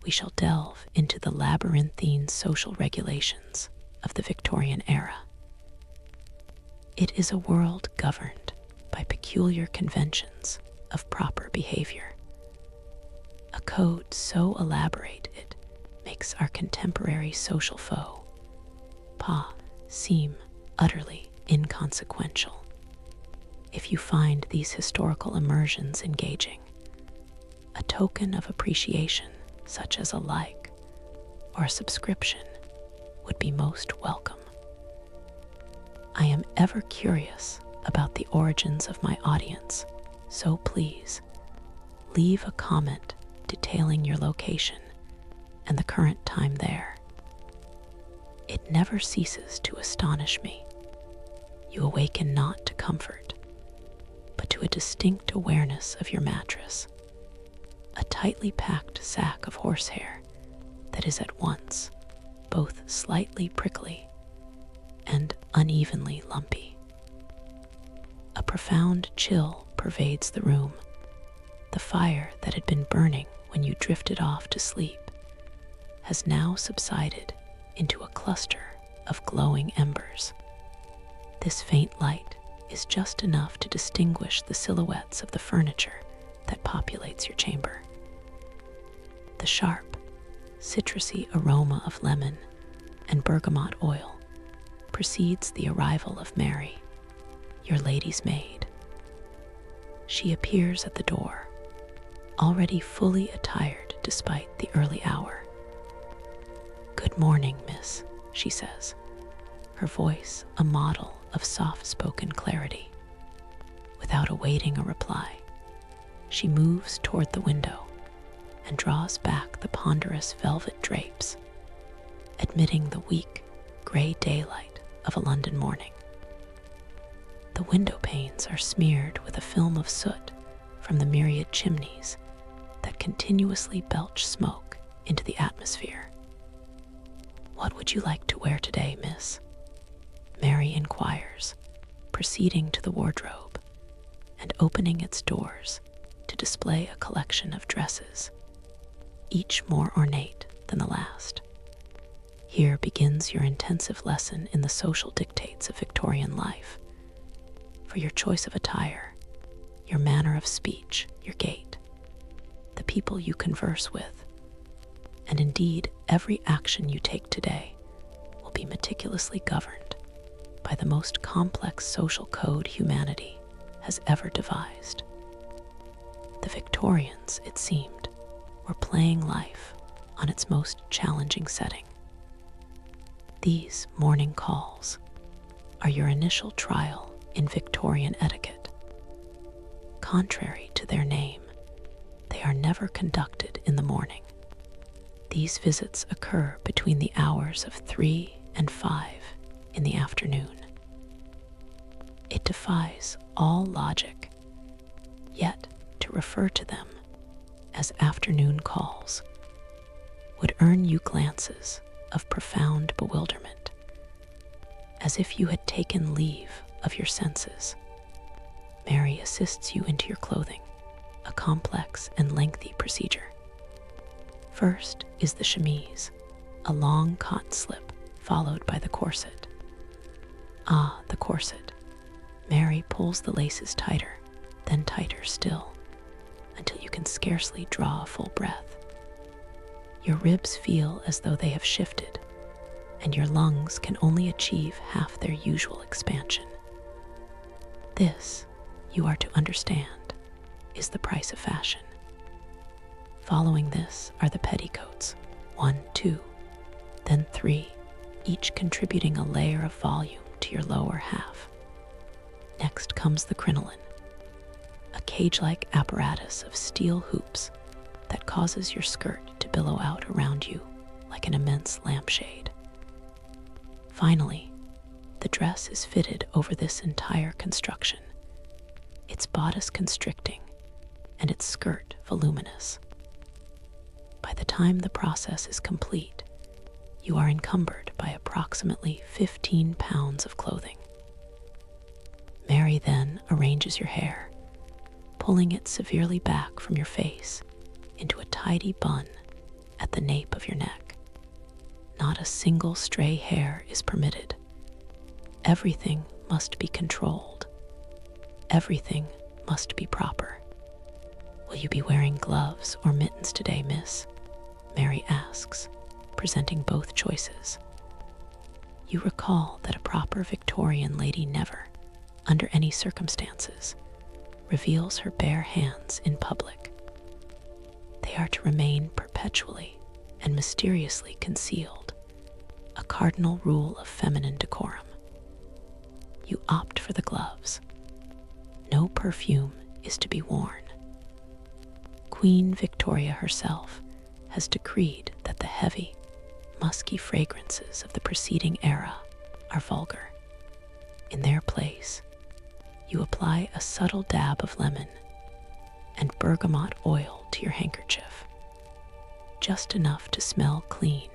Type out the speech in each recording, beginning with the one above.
we shall delve into the labyrinthine social regulations of the Victorian era. It is a world governed by peculiar conventions of proper behavior, a code so elaborate it makes our contemporary social foe, seem utterly inconsequential. If you find these historical immersions engaging, a token of appreciation such as a like or a subscription would be most welcome. I am ever curious about the origins of my audience, so please leave a comment detailing your location and the current time there. It never ceases to astonish me. You awaken not to comfort, but to a distinct awareness of your mattress, a tightly packed sack of horsehair that is at once both slightly prickly and unevenly lumpy. A profound chill pervades the room. The fire that had been burning when you drifted off to sleep has now subsided into a cluster of glowing embers. This faint light is just enough to distinguish the silhouettes of the furniture that populates your chamber. The sharp, citrusy aroma of lemon and bergamot oil precedes the arrival of Mary, your lady's maid. She appears at the door, already fully attired despite the early hour. "Good morning, miss," she says, her voice a model of soft-spoken clarity. Without awaiting a reply, she moves toward the window and draws back the ponderous velvet drapes, admitting the weak, gray daylight of a London morning. The window panes are smeared with a film of soot from the myriad chimneys that continuously belch smoke into the atmosphere. "What would you like to wear today, miss?" Mary inquires, proceeding to the wardrobe and opening its doors to display a collection of dresses, each more ornate than the last. Here begins your intensive lesson in the social dictates of Victorian life. For your choice of attire, your manner of speech, your gait, the people you converse with, and indeed every action you take today will be meticulously governed by the most complex social code humanity has ever devised. The Victorians, it seemed, were playing life on its most challenging setting. These morning calls are your initial trial in Victorian etiquette. Contrary to their name, they are never conducted in the morning. These visits occur between the hours of 3 and 5 in the afternoon. It defies all logic, yet to refer to them as afternoon calls would earn you glances of profound bewilderment, as if you had taken leave of your senses. Mary assists you into your clothing, a complex and lengthy procedure. First is the chemise, a long cotton slip followed by the corset. The corset. Mary pulls the laces tighter, then tighter still, until you can scarcely draw a full breath. Your ribs feel as though they have shifted, and your lungs can only achieve half their usual expansion. This, you are to understand, is the price of fashion. Following this are the petticoats, 1, 2, then 3, each contributing a layer of volume to your lower half. Next comes the crinoline, a cage-like apparatus of steel hoops that causes your skirt to billow out around you like an immense lampshade. Finally, the dress is fitted over this entire construction, its bodice constricting and its skirt voluminous. By the time the process is complete, you are encumbered by approximately 15 pounds of clothing. Mary then arranges your hair, pulling it severely back from your face into a tidy bun at the nape of your neck. Not a single stray hair is permitted. Everything must be controlled. Everything must be proper. Will you be wearing gloves or mittens today, miss? Mary asks, presenting both choices. You recall that a proper Victorian lady never, under any circumstances, reveals her bare hands in public. They are to remain perpetually and mysteriously concealed, a cardinal rule of feminine decorum. You opt for the gloves. No perfume is to be worn. Queen Victoria herself has decreed that the heavy, musky fragrances of the preceding era are vulgar. In their place, you apply a subtle dab of lemon and bergamot oil to your handkerchief, just enough to smell clean,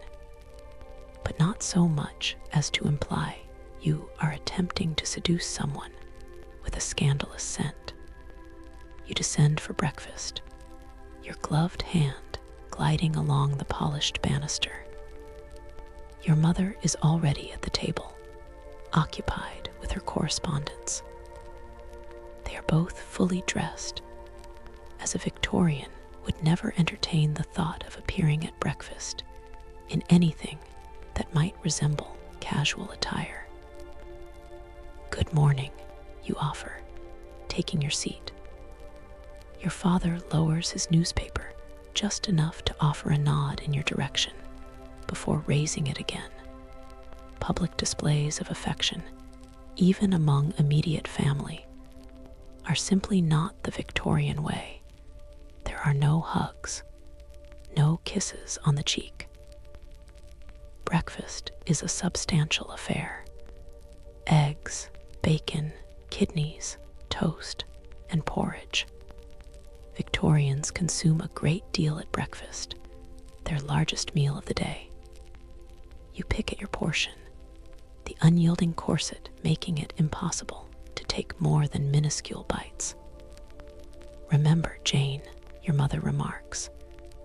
but not so much as to imply you are attempting to seduce someone with a scandalous scent. You descend for breakfast, your gloved hand gliding along the polished banister. Your mother is already at the table, occupied with her correspondence. They are both fully dressed, as a Victorian would never entertain the thought of appearing at breakfast in anything that might resemble casual attire. Good morning, you offer, taking your seat. Your father lowers his newspaper just enough to offer a nod in your direction before raising it again. Public displays of affection, even among immediate family, are simply not the Victorian way. There are no hugs, no kisses on the cheek. Breakfast is a substantial affair. Eggs, bacon, kidneys, toast, and porridge. Victorians consume a great deal at breakfast, their largest meal of the day. You pick at your portion, the unyielding corset making it impossible to take more than minuscule bites. Remember, Jane, your mother remarks,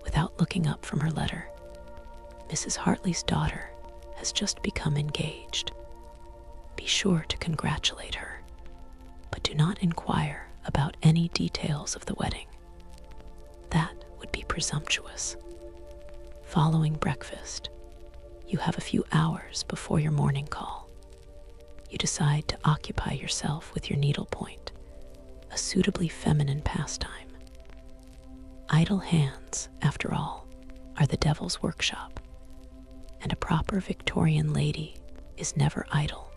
without looking up from her letter. Mrs. Hartley's daughter has just become engaged. Be sure to congratulate her, but do not inquire about any details of the wedding. That would be presumptuous. Following breakfast, you have a few hours before your morning call. You decide to occupy yourself with your needlepoint, a suitably feminine pastime. Idle hands, after all, are the devil's workshop, and a proper Victorian lady is never idle.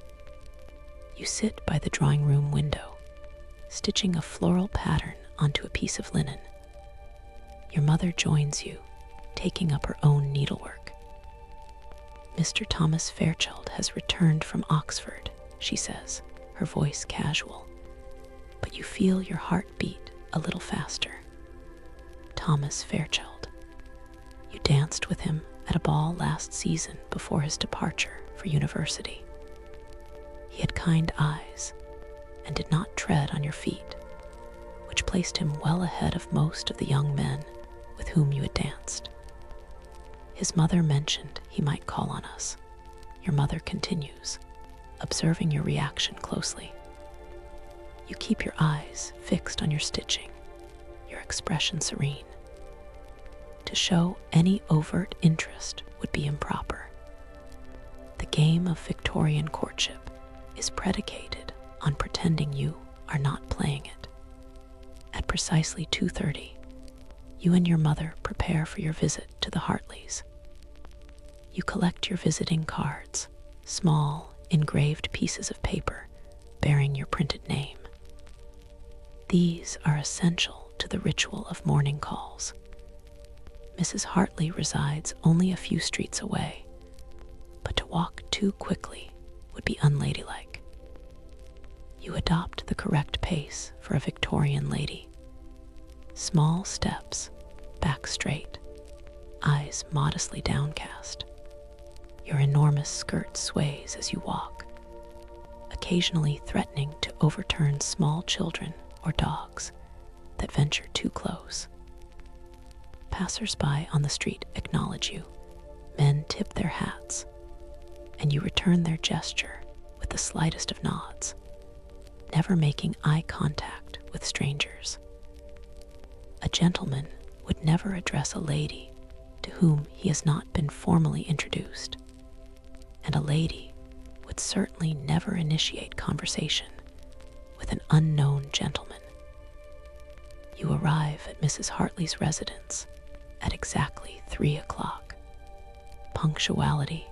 You sit by the drawing room window, stitching a floral pattern onto a piece of linen. Your mother joins you, taking up her own needlework. Mr. Thomas Fairchild has returned from Oxford, she says, her voice casual, but you feel your heart beat a little faster. Thomas Fairchild. You danced with him at a ball last season before his departure for university. He had kind eyes and did not tread on your feet, which placed him well ahead of most of the young men with whom you had danced. His mother mentioned he might call on us. Your mother continues, observing your reaction closely. You keep your eyes fixed on your stitching, your expression serene. To show any overt interest would be improper. The game of Victorian courtship is predicated on pretending you are not playing it. At precisely 2:30, you and your mother prepare for your visit to the Hartleys. You collect your visiting cards, small, engraved pieces of paper bearing your printed name. These are essential to the ritual of morning calls. Mrs. Hartley resides only a few streets away, but to walk too quickly would be unladylike. You adopt the correct pace for a Victorian lady. Small steps, back straight, eyes modestly downcast. Your enormous skirt sways as you walk, occasionally threatening to overturn small children or dogs that venture too close. Passers-by on the street acknowledge you. Men tip their hats, and you return their gesture with the slightest of nods, never making eye contact with strangers. A gentleman would never address a lady to whom he has not been formally introduced, and a lady would certainly never initiate conversation with an unknown gentleman. You arrive at Mrs. Hartley's residence at exactly 3 o'clock. Punctuality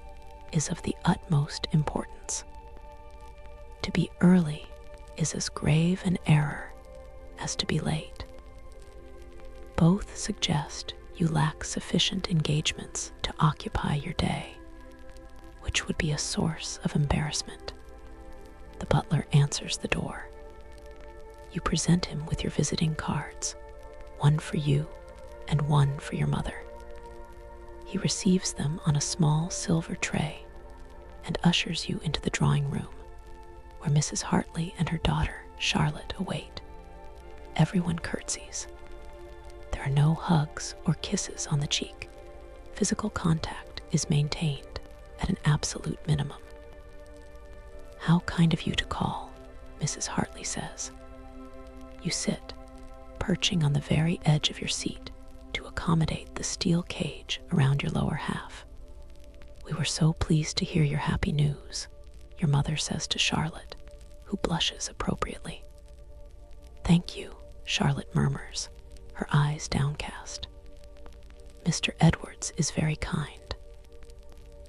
is of the utmost importance. To be early is as grave an error as to be late. Both suggest you lack sufficient engagements to occupy your day, which would be a source of embarrassment. The butler answers the door. You present him with your visiting cards, one for you and one for your mother. He receives them on a small silver tray and ushers you into the drawing room, where Mrs. Hartley and her daughter, Charlotte, await. Everyone curtsies. There are no hugs or kisses on the cheek. Physical contact is maintained at an absolute minimum. "How kind of you to call," Mrs. Hartley says. You sit, perching on the very edge of your seat to accommodate the steel cage around your lower half. "We were so pleased to hear your happy news," your mother says to Charlotte, who blushes appropriately. "Thank you," Charlotte murmurs, her eyes downcast. "Mr. Edwards is very kind."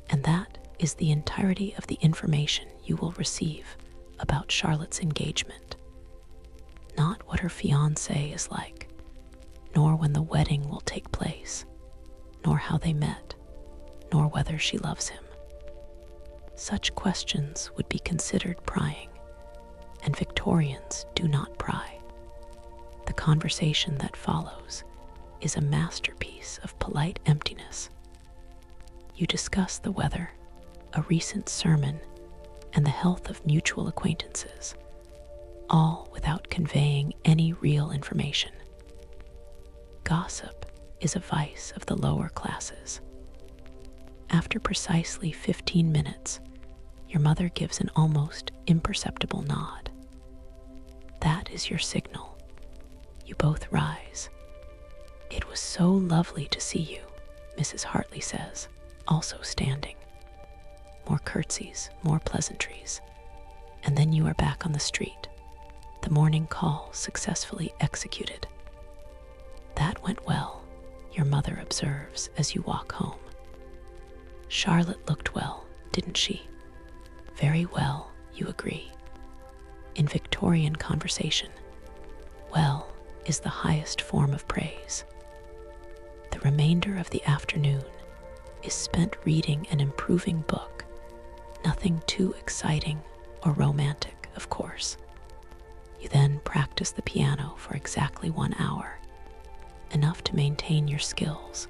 And that is the entirety of the information you will receive about Charlotte's engagement. Not what her fiancé is like, nor when the wedding will take place, nor how they met, nor whether she loves him. Such questions would be considered prying, and Victorians do not pry. The conversation that follows is a masterpiece of polite emptiness. You discuss the weather, a recent sermon, and the health of mutual acquaintances, all without conveying any real information. Gossip is a vice of the lower classes. After precisely 15 minutes, your mother gives an almost imperceptible nod. That is your signal. You both rise. "It was so lovely to see you," Mrs. Hartley says, also standing. More curtsies, more pleasantries, and then you are back on the street, the morning call successfully executed. "That went well," your mother observes as you walk home. "Charlotte looked well, didn't she?" "Very well," you agree. In Victorian conversation, well is the highest form of praise. The remainder of the afternoon is spent reading an improving book, nothing too exciting or romantic, of course. You then practice the piano for exactly 1 hour, enough to maintain your skills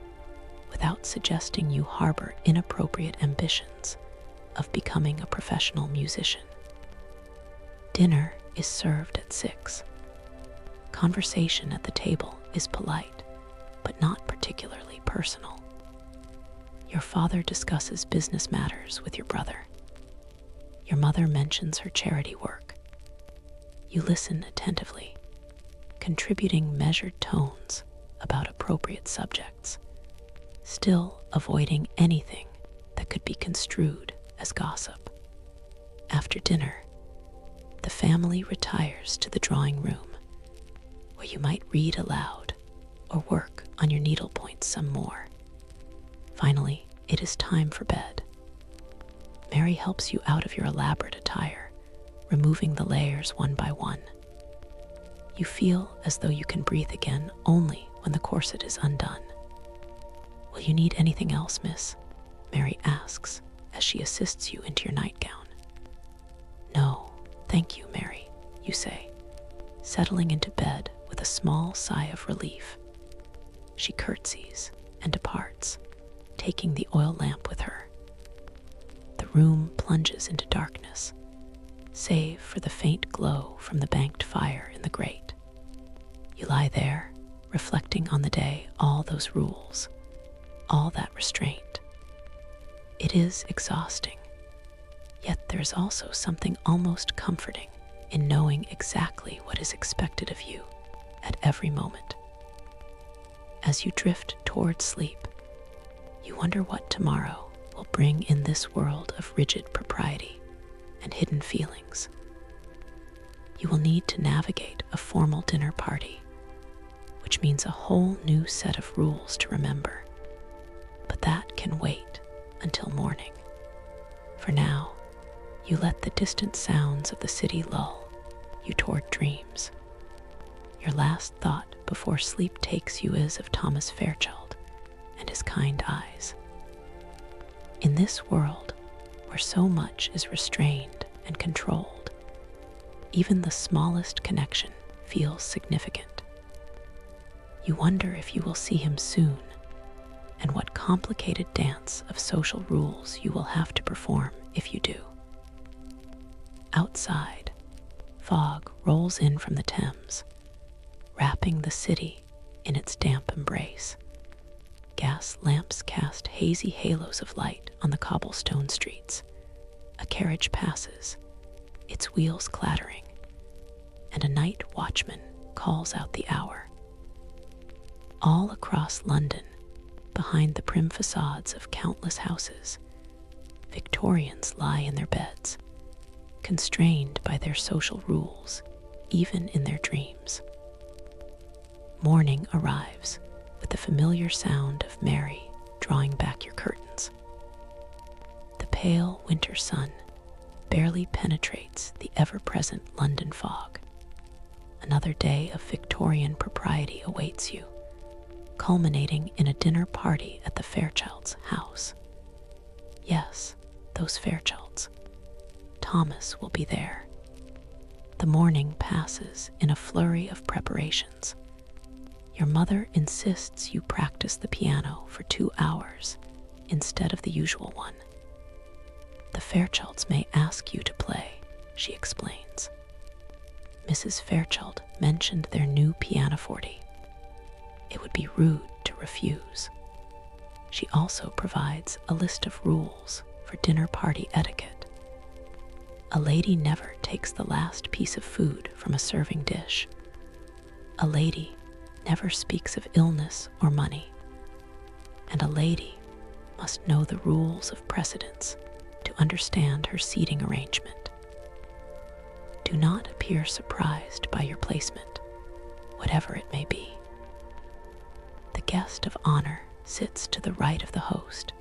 without suggesting you harbor inappropriate ambitions of becoming a professional musician. Dinner is served at 6. Conversation at the table is polite, but not particularly personal. Your father discusses business matters with your brother. Your mother mentions her charity work. You listen attentively, contributing measured tones about appropriate subjects, still avoiding anything that could be construed as gossip. After dinner, the family retires to the drawing room, where you might read aloud or work on your needlepoints some more. Finally, it is time for bed. Mary helps you out of your elaborate attire, removing the layers one by one. You feel as though you can breathe again only when the corset is undone. "Will you need anything else, miss?" Mary asks as she assists you into your nightgown. "No, thank you, Mary," you say, settling into bed with a small sigh of relief. She curtsies and departs, taking the oil lamp with her. The room plunges into darkness, save for the faint glow from the banked fire in the grate. You lie there, reflecting on the day, all those rules, all that restraint. It is exhausting, yet there's also something almost comforting in knowing exactly what is expected of you at every moment. As you drift toward sleep, you wonder what tomorrow will bring in this world of rigid propriety and hidden feelings. You will need to navigate a formal dinner party, which means a whole new set of rules to remember. But that can wait until morning. For now, you let the distant sounds of the city lull you toward dreams. Your last thought before sleep takes you is of Thomas Fairchild and his kind eyes. In this world where so much is restrained and controlled, even the smallest connection feels significant. You wonder if you will see him soon, and what complicated dance of social rules you will have to perform if you do. Outside, fog rolls in from the Thames, wrapping the city in its damp embrace. Gas lamps cast hazy halos of light on the cobblestone streets. A carriage passes, its wheels clattering, and a night watchman calls out the hour. All across London, behind the prim facades of countless houses, Victorians lie in their beds, constrained by their social rules, even in their dreams. Morning arrives with the familiar sound of Mary drawing back your curtains. The pale winter sun barely penetrates the ever-present London fog. Another day of Victorian propriety awaits you, culminating in a dinner party at the Fairchilds' house. Yes, those Fairchilds. Thomas will be there. The morning passes in a flurry of preparations. Your mother insists you practice the piano for 2 hours instead of the usual one. The Fairchilds may ask you to play, she explains. Mrs. Fairchild mentioned their new pianoforte. It would be rude to refuse. She also provides a list of rules for dinner party etiquette. A lady never takes the last piece of food from a serving dish. A lady never speaks of illness or money. And a lady must know the rules of precedence to understand her seating arrangement. Do not appear surprised by your placement, whatever it may be. The guest of honor sits to the right of the host,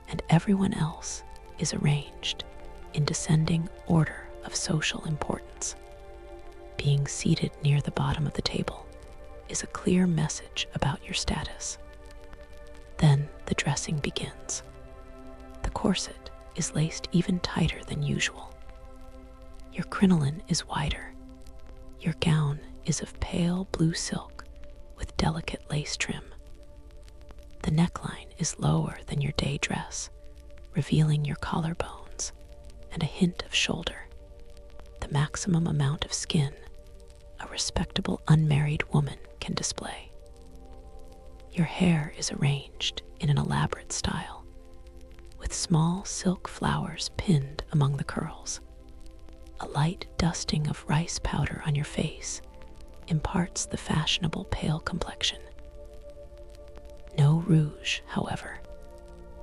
and everyone else is arranged in descending order of social importance. Being seated near the bottom of the table is a clear message about your status. Then the dressing begins. The corset is laced even tighter than usual. Your crinoline is wider. Your gown is of pale blue silk with delicate lace trim. The neckline is lower than your day dress, revealing your collarbones and a hint of shoulder, the maximum amount of skin a respectable unmarried woman can display. Your hair is arranged in an elaborate style, with small silk flowers pinned among the curls. A light dusting of rice powder on your face imparts the fashionable pale complexion. No rouge, however.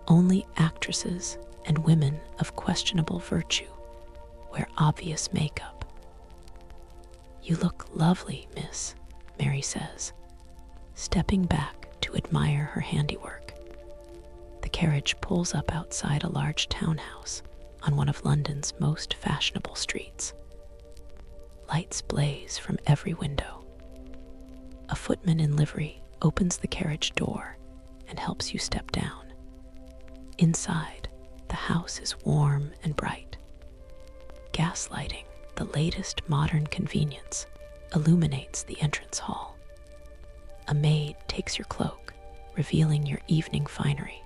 Only actresses and women of questionable virtue wear obvious makeup. "You look lovely, miss," Mary says, stepping back to admire her handiwork. The carriage pulls up outside a large townhouse on one of London's most fashionable streets. Lights blaze from every window. A footman in livery opens the carriage door and helps you step down. Inside, the house is warm and bright. Gaslighting, the latest modern convenience, illuminates the entrance hall. A maid takes your cloak, revealing your evening finery.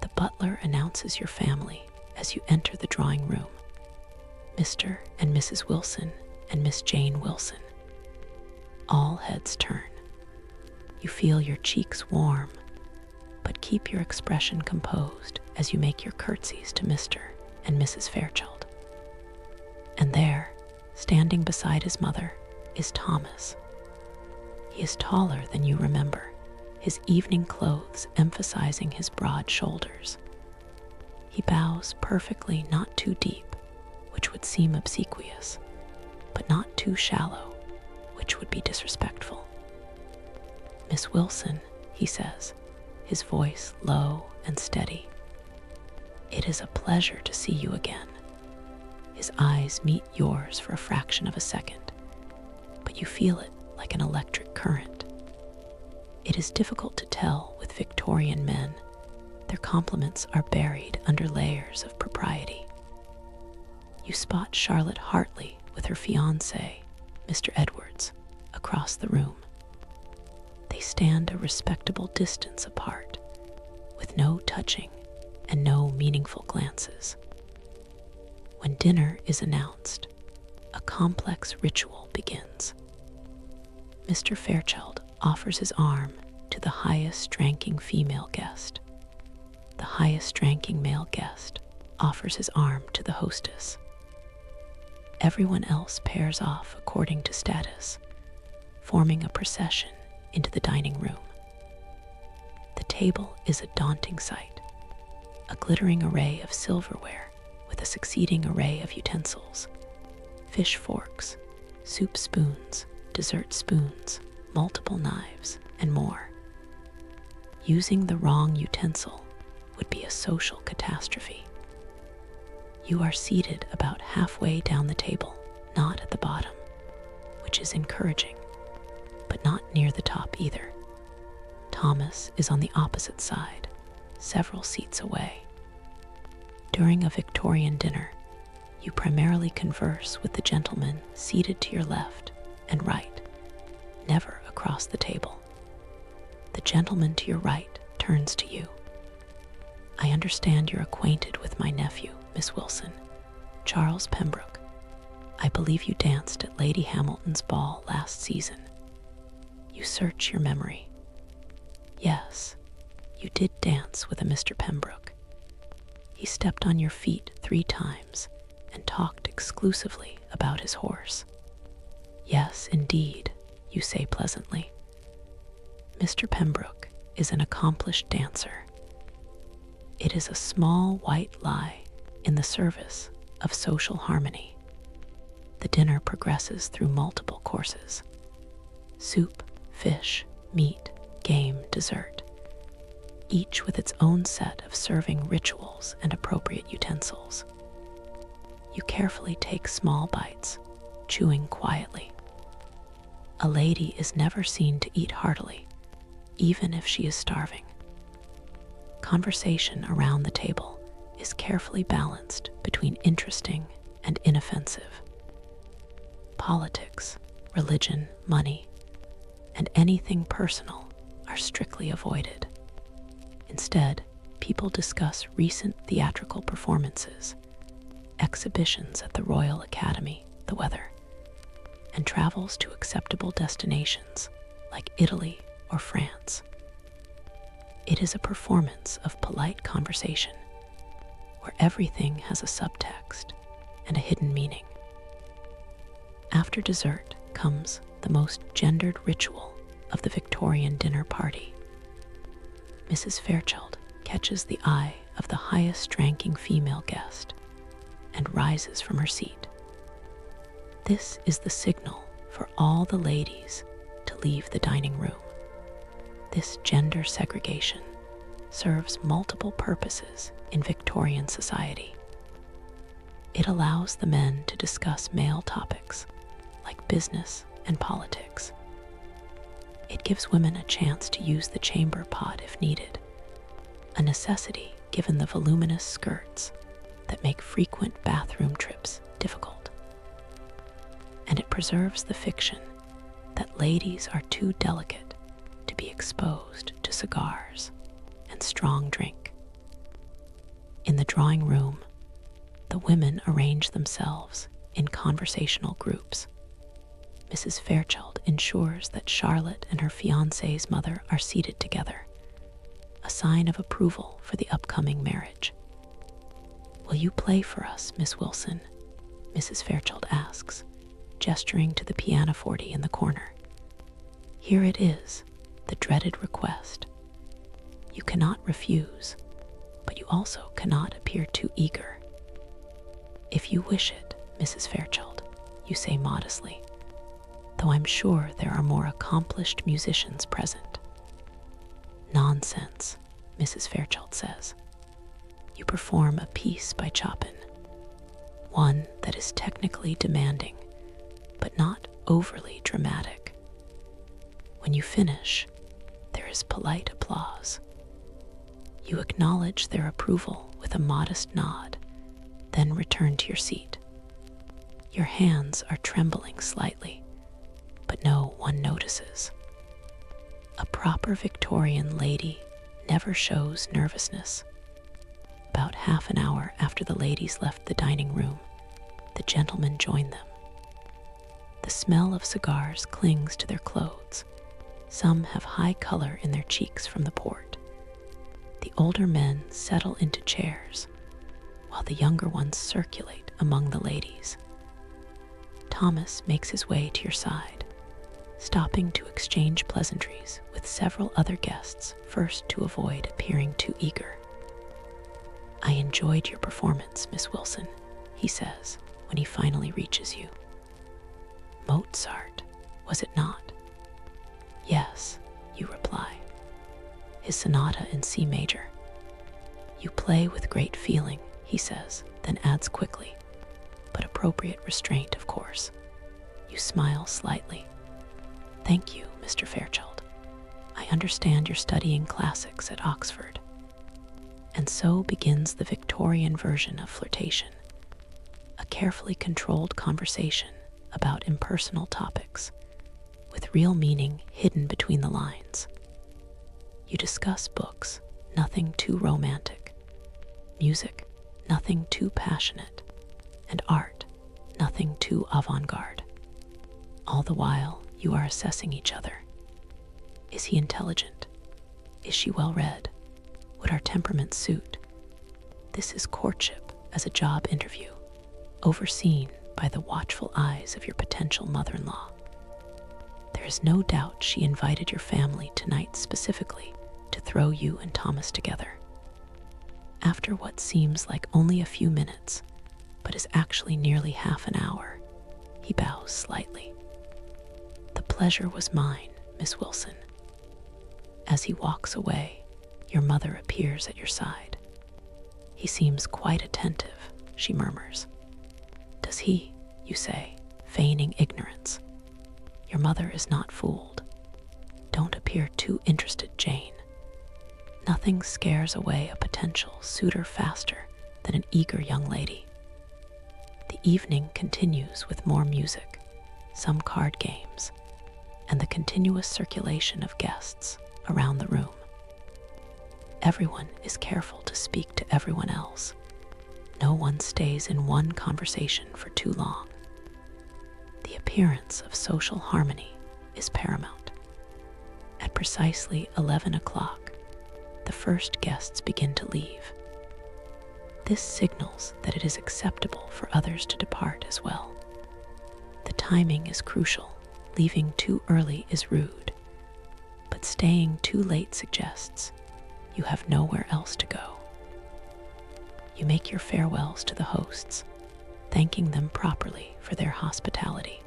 The butler announces your family as you enter the drawing room: Mr. and Mrs. Wilson and Miss Jane Wilson. All heads turn. You feel your cheeks warm, but keep your expression composed as you make your curtsies to Mr. and Mrs. Fairchild. And there, standing beside his mother, is Thomas. He is taller than you remember, his evening clothes emphasizing his broad shoulders. He bows perfectly, not too deep, which would seem obsequious, but not too shallow, which would be disrespectful. "Miss Wilson," he says, his voice low and steady. "It is a pleasure to see you again." His eyes meet yours for a fraction of a second, but you feel it like an electric current. It is difficult to tell with Victorian men. Their compliments are buried under layers of propriety. You spot Charlotte Hartley with her fiancé, Mr. Edwards, across the room. They stand a respectable distance apart, with no touching and no meaningful glances. When dinner is announced, a complex ritual begins. Mr. Fairchild offers his arm to the highest-ranking female guest. The highest-ranking male guest offers his arm to the hostess. Everyone else pairs off according to status, forming a procession into the dining room. The table is a daunting sight, a glittering array of silverware with a succeeding array of utensils: fish forks, soup spoons, dessert spoons, multiple knives, and more. Using the wrong utensil would be a social catastrophe. You are seated about halfway down the table, not at the bottom, which is encouraging, but not near the top either. Thomas is on the opposite side, several seats away. During a Victorian dinner, you primarily converse with the gentleman seated to your left and right, never across the table. The gentleman to your right turns to you. "I understand you're acquainted with my nephew, Miss Wilson, Charles Pembroke. I believe you danced at Lady Hamilton's ball last season." You search your memory. Yes, you did dance with a Mr. Pembroke. He stepped on your feet 3 times and talked exclusively about his horse. "Yes, indeed," you say pleasantly. Mr. Pembroke is an accomplished dancer. It is a small white lie in the service of social harmony. The dinner progresses through multiple courses: soup, fish, meat, game, dessert, each with its own set of serving rituals and appropriate utensils. You carefully take small bites, chewing quietly. A lady is never seen to eat heartily, even if she is starving. Conversation around the table is carefully balanced between interesting and inoffensive. Politics, religion, money, and anything personal are strictly avoided. Instead, people discuss recent theatrical performances, exhibitions at the Royal Academy, the weather, and travels to acceptable destinations like Italy or France. It is a performance of polite conversation where everything has a subtext and a hidden meaning. After dessert comes the most gendered ritual of the Victorian dinner party. Mrs. Fairchild catches the eye of the highest-ranking female guest and rises from her seat. This is the signal for all the ladies to leave the dining room. This gender segregation serves multiple purposes in Victorian society. It allows the men to discuss male topics like business and politics. It gives women a chance to use the chamber pot if needed, a necessity given the voluminous skirts that make frequent bathroom trips difficult. And it preserves the fiction that ladies are too delicate to be exposed to cigars and strong drink. In the drawing room, the women arrange themselves in conversational groups. Mrs. Fairchild ensures that Charlotte and her fiancé's mother are seated together, a sign of approval for the upcoming marriage. "Will you play for us, Miss Wilson?" Mrs. Fairchild asks, gesturing to the pianoforte in the corner. Here it is, the dreaded request. You cannot refuse, but you also cannot appear too eager. "If you wish it, Mrs. Fairchild," you say modestly, "though I'm sure there are more accomplished musicians present." "Nonsense," Mrs. Fairchild says. "You perform a piece by Chopin, one that is technically demanding, but not overly dramatic. When you finish, there is polite applause. You acknowledge their approval with a modest nod, then return to your seat. Your hands are trembling slightly, but no one notices. A proper Victorian lady never shows nervousness. About half an hour after the ladies left the dining room, the gentlemen join them. The smell of cigars clings to their clothes. Some have high color in their cheeks from the port. The older men settle into chairs, while the younger ones circulate among the ladies. Thomas makes his way to your side, stopping to exchange pleasantries with several other guests, first to avoid appearing too eager. "I enjoyed your performance, Miss Wilson," he says when he finally reaches you. "Mozart, was it not?" "Yes," you reply. "His sonata in C major." "You play with great feeling," he says, then adds quickly, "but appropriate restraint, of course." You smile slightly. "Thank you, Mr. Fairchild. I understand you're studying classics at Oxford." And so begins the Victorian version of flirtation, a carefully controlled conversation about impersonal topics, with real meaning hidden between the lines. You discuss books, nothing too romantic, music, nothing too passionate, and art, nothing too avant-garde. All the while, you are assessing each other. Is he intelligent? Is she well-read? Would our temperaments suit? This is courtship as a job interview, overseen by the watchful eyes of your potential mother-in-law. There is no doubt she invited your family tonight specifically to throw you and Thomas together. After what seems like only a few minutes, but is actually nearly half an hour, he bows slightly. "The pleasure was mine, Miss Wilson." As he walks away, your mother appears at your side. "He seems quite attentive," she murmurs. "Does he?" you say, feigning ignorance. Your mother is not fooled. "Don't appear too interested, Jane. Nothing scares away a potential suitor faster than an eager young lady." The evening continues with more music, some card games, and the continuous circulation of guests around the room. Everyone is careful to speak to everyone else. No one stays in one conversation for too long. The appearance of social harmony is paramount. At precisely 11 o'clock, the first guests begin to leave. This signals that it is acceptable for others to depart as well. The timing is crucial. Leaving too early is rude, but staying too late suggests you have nowhere else to go. You make your farewells to the hosts, thanking them properly for their hospitality.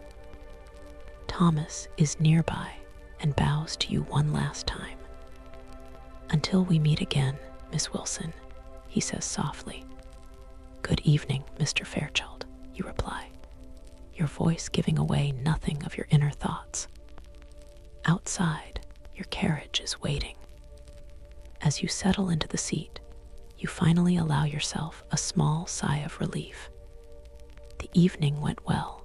Thomas is nearby and bows to you one last time. "Until we meet again, Miss Wilson," he says softly. "Good evening, Mr. Fairchild," you reply, your voice giving away nothing of your inner thoughts. Outside, your carriage is waiting. As you settle into the seat, you finally allow yourself a small sigh of relief. The evening went well,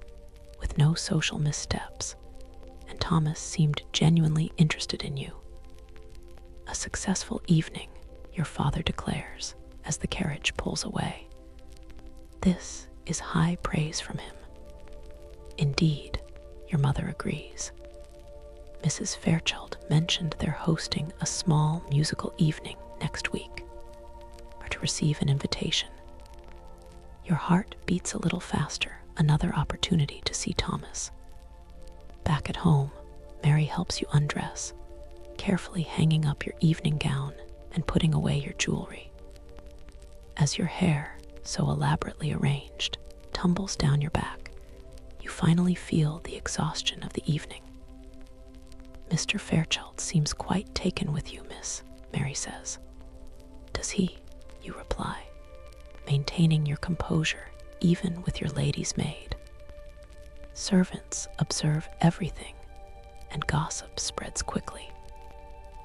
with no social missteps, and Thomas seemed genuinely interested in you. "A successful evening," your father declares as the carriage pulls away. This is high praise from him. Indeed, Your mother agrees. Mrs. Fairchild mentioned they're hosting a small musical evening next week. Are to receive an invitation. Your heart beats a little faster, another opportunity to see Thomas. Back at home, Mary helps you undress, carefully hanging up your evening gown and putting away your jewelry. As your hair, so elaborately arranged, tumbles down your back, you finally feel the exhaustion of the evening. Mr. Fairchild seems quite taken with you, miss, Mary says. Does he? You reply, maintaining your composure even with your lady's maid. Servants observe everything, and gossip spreads quickly.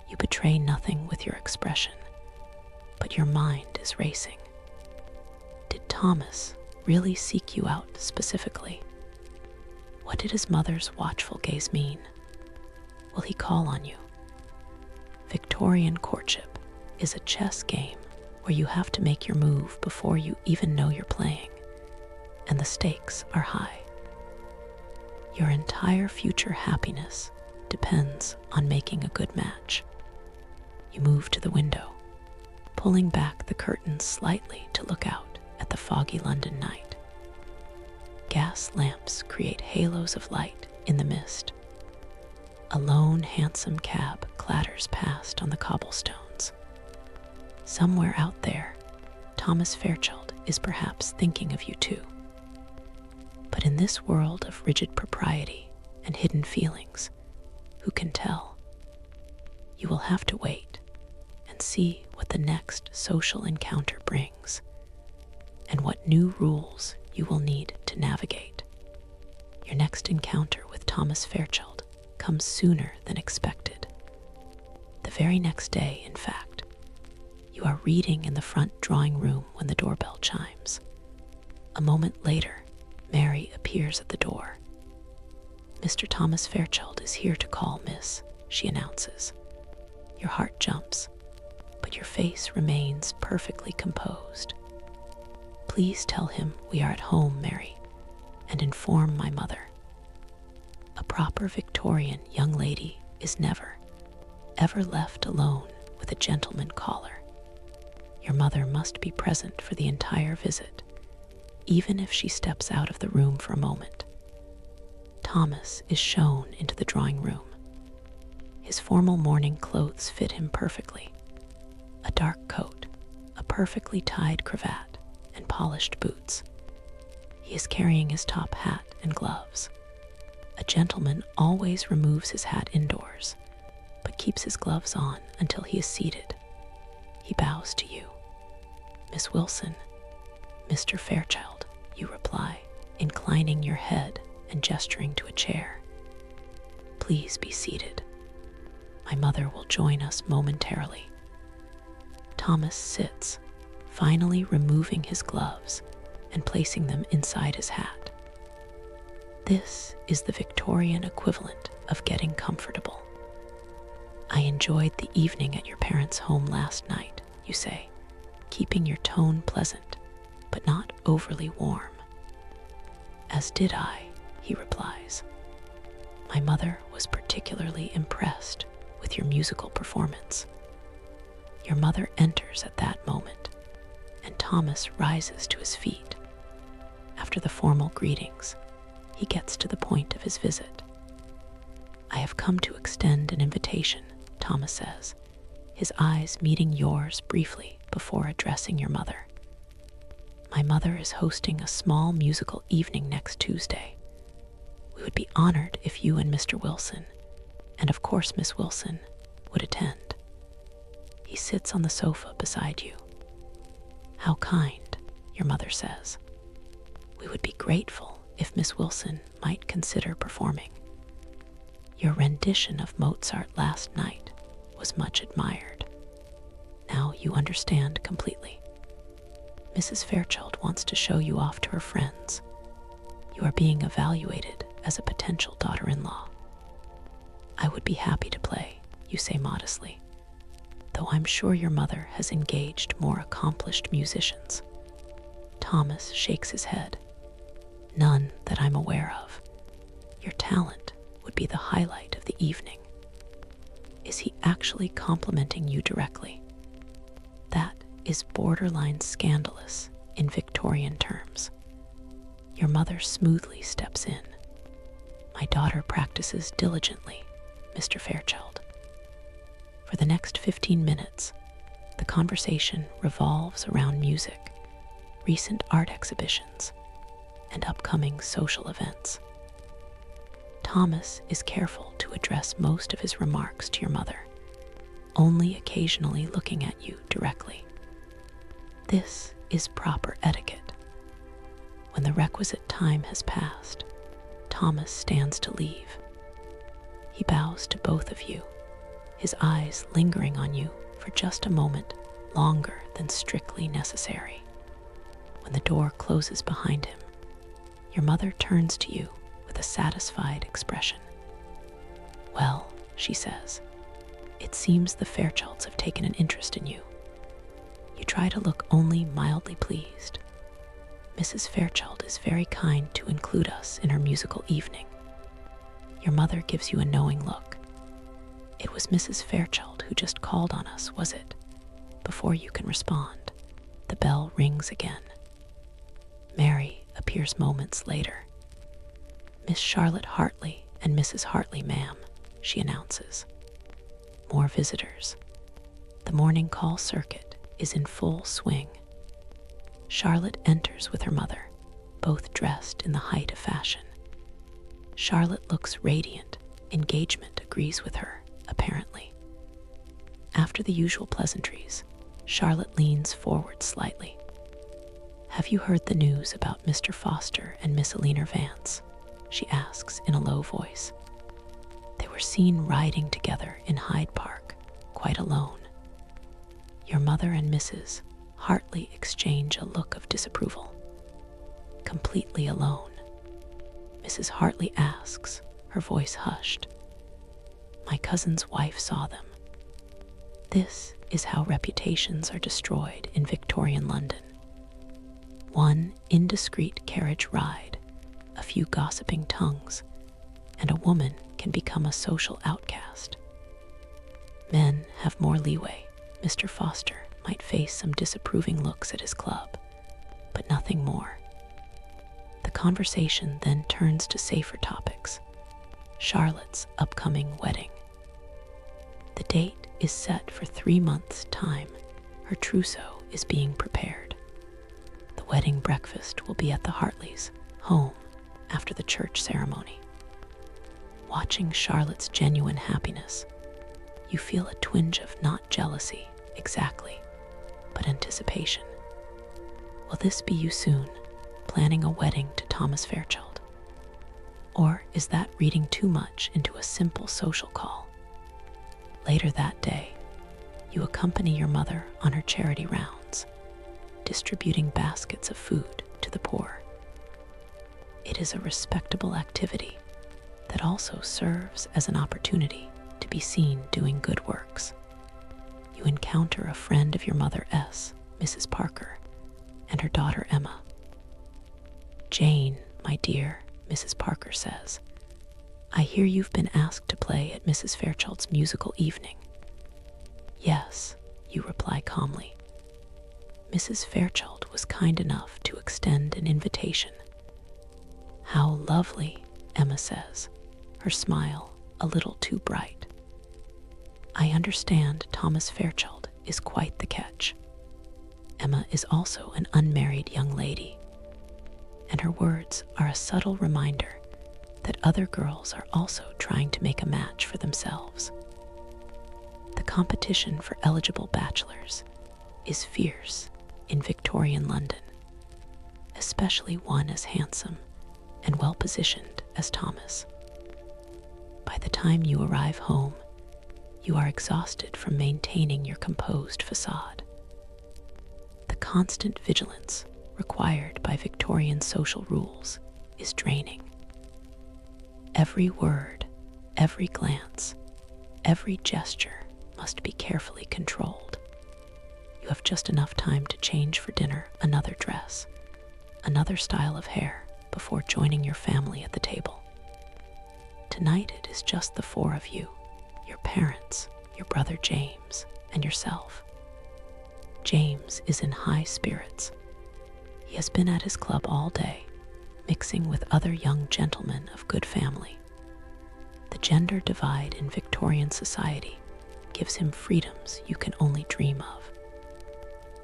You betray nothing with your expression, but your mind is racing. Did Thomas really seek you out specifically? What did his mother's watchful gaze mean? Will he call on you? Victorian courtship is a chess game where you have to make your move before you even know you're playing, and the stakes are high. Your entire future happiness depends on making a good match. You move to the window, pulling back the curtains slightly to look out at the foggy London night. Gas lamps create halos of light in the mist. A lone, handsome cab clatters past on the cobblestones. Somewhere out there, Thomas Fairchild is perhaps thinking of you too. But in this world of rigid propriety and hidden feelings, who can tell? You will have to wait and see what the next social encounter brings, and what new rules you will need to navigate. Your next encounter with Thomas Fairchild comes sooner than expected. The very next day, in fact. You are reading in the front drawing room when the doorbell chimes. A moment later, Mary appears at the door. Mr. Thomas Fairchild is here to call, miss, she announces. Your heart jumps, but your face remains perfectly composed. Please tell him we are at home, Mary, and inform my mother. A proper Victorian young lady is never, ever left alone with a gentleman caller. Your mother must be present for the entire visit, even if she steps out of the room for a moment. Thomas is shown into the drawing room. His formal morning clothes fit him perfectly. A dark coat, a perfectly tied cravat, and polished boots. He is carrying his top hat and gloves. A gentleman always removes his hat indoors, but keeps his gloves on until he is seated. He bows to you. Miss Wilson, Mr. Fairchild, you reply, inclining your head and gesturing to a chair. Please be seated. My mother will join us momentarily. Thomas sits, finally removing his gloves and placing them inside his hat. This is the Victorian equivalent of getting comfortable. I enjoyed the evening at your parents' home last night, you say, keeping your tone pleasant, but not overly warm. As did I, he replies. My mother was particularly impressed with your musical performance. Your mother enters at that moment, and Thomas rises to his feet. After the formal greetings, he gets to the point of his visit. I have come to extend an invitation, Thomas says, his eyes meeting yours briefly before addressing your mother. My mother is hosting a small musical evening next Tuesday. We would be honored if you and Mr. Wilson, and of course Miss Wilson, would attend. He sits on the sofa beside you. How kind, your mother says. We would be grateful if Miss Wilson might consider performing. Your rendition of Mozart last night was much admired. Now you understand completely. Mrs. Fairchild wants to show you off to her friends. You are being evaluated as a potential daughter-in-law. I would be happy to play, you say modestly, though I'm sure your mother has engaged more accomplished musicians. Thomas shakes his head. None that I'm aware of. Your talent would be the highlight of the evening. Is he actually complimenting you directly? That is borderline scandalous in Victorian terms. Your mother smoothly steps in. My daughter practices diligently, Mr. Fairchild. For the next 15 minutes, the conversation revolves around music, recent art exhibitions, and upcoming social events. Thomas is careful to address most of his remarks to your mother, only occasionally looking at you directly. This is proper etiquette. When the requisite time has passed, Thomas stands to leave. He bows to both of you, his eyes lingering on you for just a moment longer than strictly necessary. When the door closes behind him, your mother turns to you with a satisfied expression. Well, she says, it seems the Fairchilds have taken an interest in you. You try to look only mildly pleased. Mrs. Fairchild is very kind to include us in her musical evening. Your mother gives you a knowing look. It was Mrs. Fairchild who just called on us, was it? Before you can respond, the bell rings again. Mary appears moments later. Miss Charlotte Hartley and Mrs. Hartley, ma'am, she announces. More visitors. The morning call circuit is in full swing. Charlotte enters with her mother, both dressed in the height of fashion. Charlotte looks radiant. Engagement agrees with her, apparently. After the usual pleasantries, Charlotte leans forward slightly. Have you heard the news about Mr. Foster and Miss Eleanor Vance? She asks in a low voice. They were seen riding together in Hyde Park, quite alone. Your mother and Mrs. Hartley exchange a look of disapproval. Completely alone, Mrs. Hartley asks, her voice hushed. My cousin's wife saw them. This is how reputations are destroyed in Victorian London. One indiscreet carriage ride, a few gossiping tongues, and a woman can become a social outcast. Men have more leeway. Mr. Foster might face some disapproving looks at his club, but nothing more. The conversation then turns to safer topics. Charlotte's upcoming wedding. The date is set for 3 months' time. Her trousseau is being prepared. The wedding breakfast will be at the Hartleys' home after the church ceremony. Watching Charlotte's genuine happiness, you feel a twinge of not jealousy exactly, but anticipation. Will this be you soon, planning a wedding to Thomas Fairchild? Or is that reading too much into a simple social call? Later that day, you accompany your mother on her charity rounds, distributing baskets of food to the poor. It is a respectable activity that also serves as an opportunity to be seen doing good works. You encounter a friend of your mother S, Mrs. Parker, and her daughter Emma. Jane, my dear, Mrs. Parker says, I hear you've been asked to play at Mrs. Fairchild's musical evening. Yes, you reply calmly. Mrs. Fairchild was kind enough to extend an invitation. How lovely, Emma says, her smile a little too bright. I understand Thomas Fairchild is quite the catch. Emma is also an unmarried young lady, and her words are a subtle reminder that other girls are also trying to make a match for themselves. The competition for eligible bachelors is fierce in Victorian London, especially one as handsome and well-positioned as Thomas. By the time you arrive home, you are exhausted from maintaining your composed facade. The constant vigilance required by Victorian social rules is draining. Every word, every glance, every gesture must be carefully controlled. You have just enough time to change for dinner another dress, another style of hair before joining your family at the table. Tonight it is just the four of you, your parents, your brother James, and yourself. James is in high spirits. He has been at his club all day, mixing with other young gentlemen of good family. The gender divide in Victorian society gives him freedoms you can only dream of.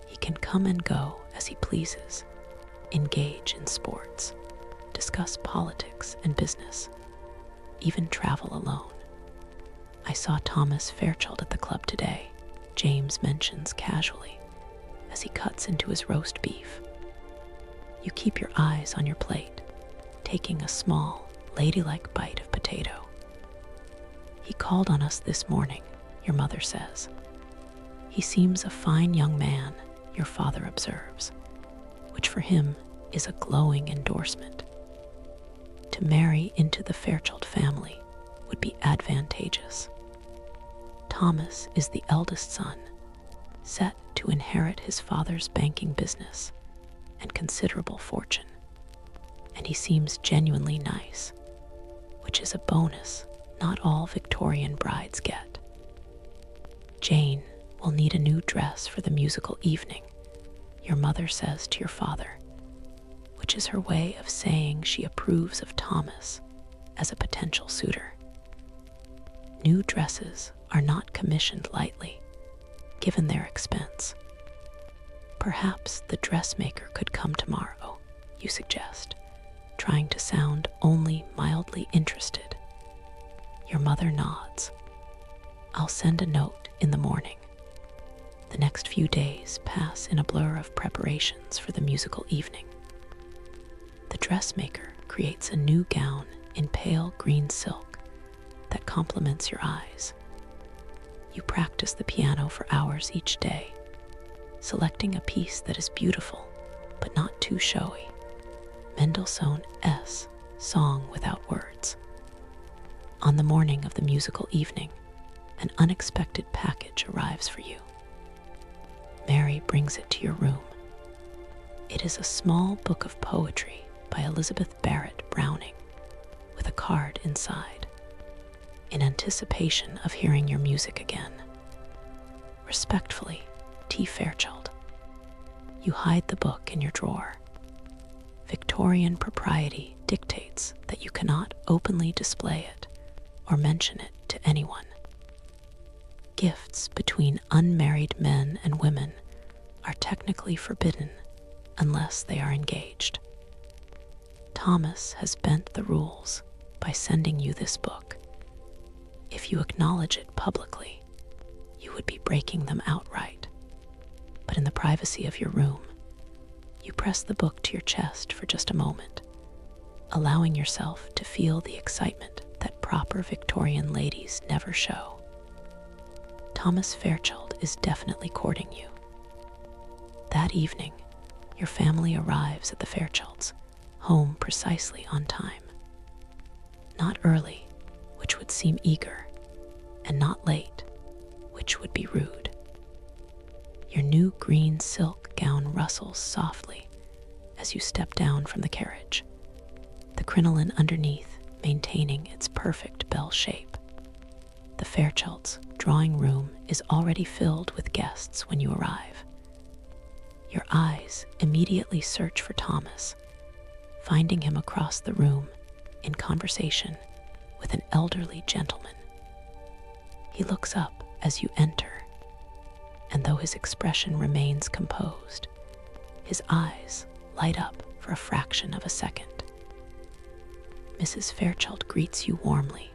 He can come and go as he pleases, engage in sports, discuss politics and business, even travel alone. I saw Thomas Fairchild at the club today, James mentions casually, as he cuts into his roast beef. You keep your eyes on your plate, taking a small, ladylike bite of potato. He called on us this morning, your mother says. He seems a fine young man, your father observes, which for him is a glowing endorsement. To marry into the Fairchild family would be advantageous. Thomas is the eldest son, set to inherit his father's banking business and considerable fortune, and he seems genuinely nice, which is a bonus not all Victorian brides get. Jane will need a new dress for the musical evening, your mother says to your father, which is her way of saying she approves of Thomas as a potential suitor. New dresses are not commissioned lightly, given their expense. Perhaps the dressmaker could come tomorrow, you suggest, trying to sound only mildly interested. Your mother nods. I'll send a note in the morning. The next few days pass in a blur of preparations for the musical evening. The dressmaker creates a new gown in pale green silk that complements your eyes. You practice the piano for hours each day, selecting a piece that is beautiful but not too showy. Mendelssohn S. Song Without Words. On the morning of the musical evening, an unexpected package arrives for you. Mary brings it to your room. It is a small book of poetry by Elizabeth Barrett Browning, with a card inside, in anticipation of hearing your music again. Respectfully, T. Fairchild. You hide the book in your drawer. Victorian propriety dictates that you cannot openly display it or mention it to anyone. Gifts between unmarried men and women are technically forbidden unless they are engaged. Thomas has bent the rules by sending you this book. If you acknowledge it publicly, you would be breaking them outright. But in the privacy of your room, you press the book to your chest for just a moment, allowing yourself to feel the excitement that proper Victorian ladies never show. Thomas Fairchild is definitely courting you. That evening, your family arrives at the Fairchilds, home precisely on time. Not early, which would seem eager, and not late, which would be rude. Your new green silk gown rustles softly as you step down from the carriage, the crinoline underneath maintaining its perfect bell shape. The Fairchilds' drawing room is already filled with guests when you arrive. Your eyes immediately search for Thomas, finding him across the room in conversation with an elderly gentleman. He looks up as you enter, and though his expression remains composed, his eyes light up for a fraction of a second. Mrs. Fairchild greets you warmly,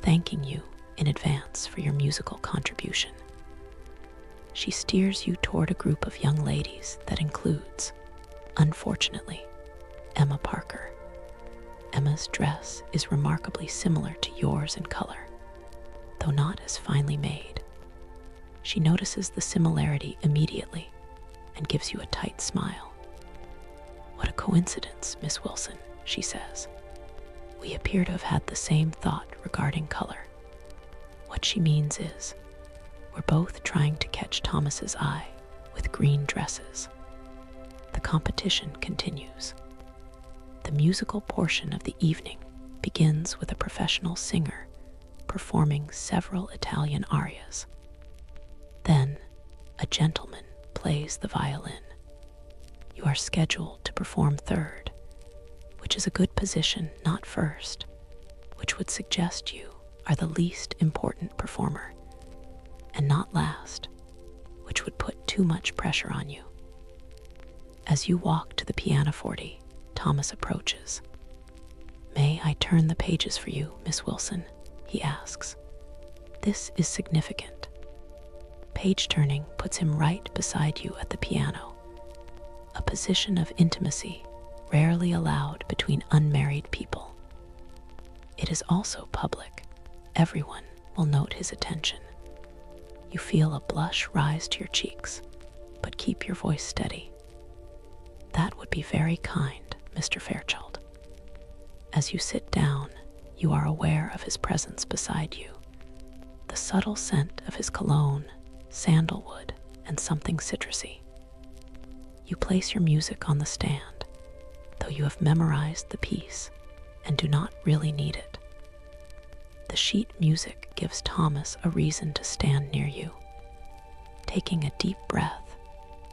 thanking you in advance for your musical contribution. She steers you toward a group of young ladies that includes, unfortunately, Emma Parker. Emma's dress is remarkably similar to yours in color, though not as finely made. She notices the similarity immediately and gives you a tight smile. What a coincidence, Miss Wilson, she says. We appear to have had the same thought regarding color. What she means is, we're both trying to catch Thomas's eye with green dresses. The competition continues. The musical portion of the evening begins with a professional singer performing several Italian arias. Then, a gentleman plays the violin. You are scheduled to perform third, which is a good position, not first, which would suggest you are the least important performer, and not last, which would put too much pressure on you. As you walk to the pianoforte, Thomas approaches. "May I turn the pages for you, Miss Wilson?" he asks. This is significant. Page turning puts him right beside you at the piano, a position of intimacy rarely allowed between unmarried people. It is also public. Everyone will note his attention. You feel a blush rise to your cheeks, but keep your voice steady. "That would be very kind, Mr. Fairchild." As you sit down, you are aware of his presence beside you. The subtle scent of his cologne, sandalwood, and something citrusy. You place your music on the stand, though you have memorized the piece and do not really need it. The sheet music gives Thomas a reason to stand near you. Taking a deep breath,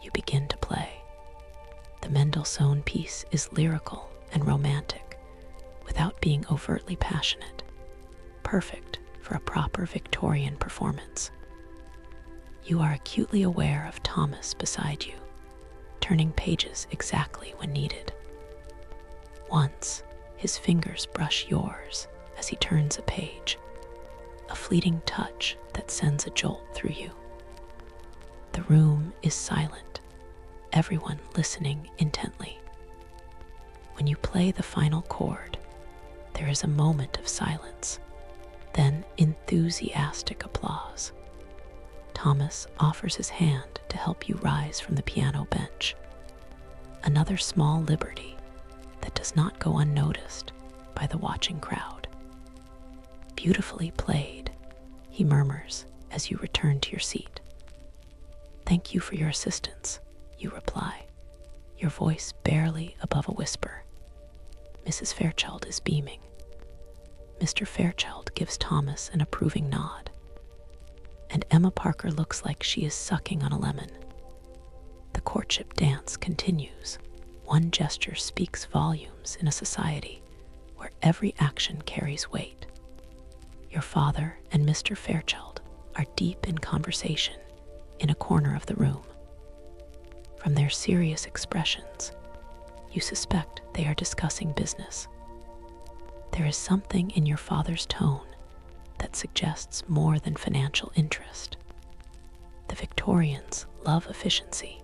you begin to play. The Mendelssohn piece is lyrical and romantic, without being overtly passionate, perfect for a proper Victorian performance. You are acutely aware of Thomas beside you, turning pages exactly when needed. Once, his fingers brush yours as he turns a page, a fleeting touch that sends a jolt through you. The room is silent, everyone listening intently. When you play the final chord, there is a moment of silence, then enthusiastic applause. Thomas offers his hand to help you rise from the piano bench. Another small liberty that does not go unnoticed by the watching crowd. "Beautifully played," he murmurs as you return to your seat. "Thank you for your assistance," you reply, your voice barely above a whisper. Mrs. Fairchild is beaming. Mr. Fairchild gives Thomas an approving nod, and Emma Parker looks like she is sucking on a lemon. The courtship dance continues. One gesture speaks volumes in a society where every action carries weight. Your father and Mr. Fairchild are deep in conversation in a corner of the room. From their serious expressions, you suspect they are discussing business. There is something in your father's tone that suggests more than financial interest. The Victorians love efficiency.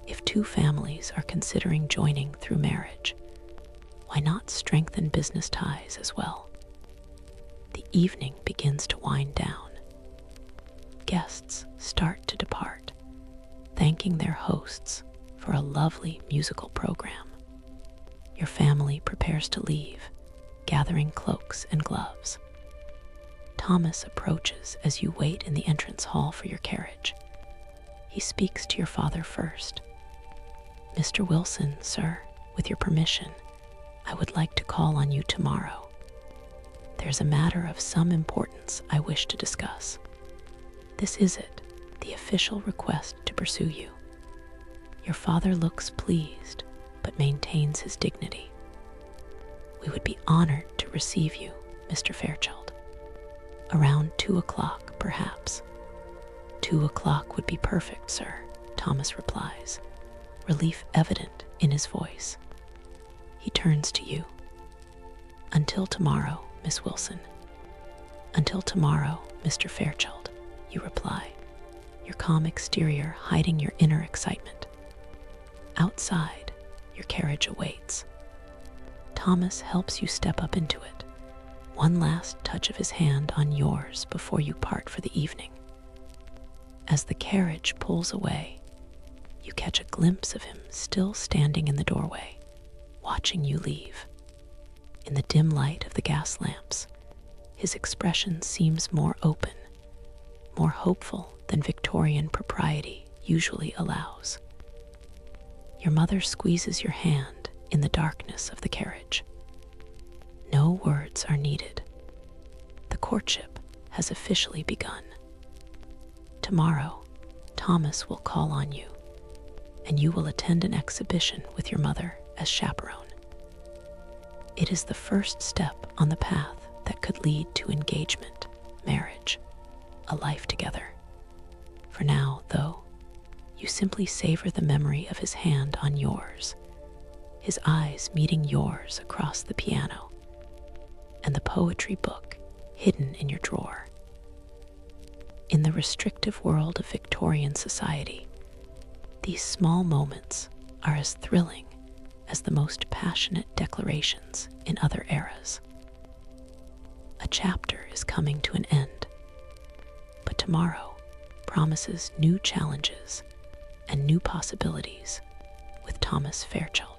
If two families are considering joining through marriage, why not strengthen business ties as well? The evening begins to wind down. Guests start to depart, thanking their hosts for a lovely musical program. Your family prepares to leave, gathering cloaks and gloves. Thomas approaches as you wait in the entrance hall for your carriage. He speaks to your father first. "Mr. Wilson, sir, with your permission, I would like to call on you tomorrow. There's a matter of some importance I wish to discuss. This is it, the official request to pursue you." Your father looks pleased, but maintains his dignity. "We would be honored to receive you, Mr. Fairchild. Around 2 o'clock, perhaps." 2 o'clock would be perfect, sir," Thomas replies, relief evident in his voice. He turns to you. "Until tomorrow, Miss Wilson." "Until tomorrow, Mr. Fairchild," you reply, your calm exterior hiding your inner excitement. Outside, your carriage awaits. Thomas helps you step up into it, one last touch of his hand on yours before you part for the evening. As the carriage pulls away, you catch a glimpse of him still standing in the doorway, watching you leave. In the dim light of the gas lamps, his expression seems more open, more hopeful than Victorian propriety usually allows. Your mother squeezes your hand in the darkness of the carriage. No words are needed. The courtship has officially begun. Tomorrow, Thomas will call on you, and you will attend an exhibition with your mother as chaperone. It is the first step on the path that could lead to engagement, marriage, a life together. For now, though, you simply savor the memory of his hand on yours, his eyes meeting yours across the piano, and the poetry book hidden in your drawer. In the restrictive world of Victorian society, these small moments are as thrilling as the most passionate declarations in other eras. A chapter is coming to an end, but tomorrow promises new challenges and new possibilities with Thomas Fairchild.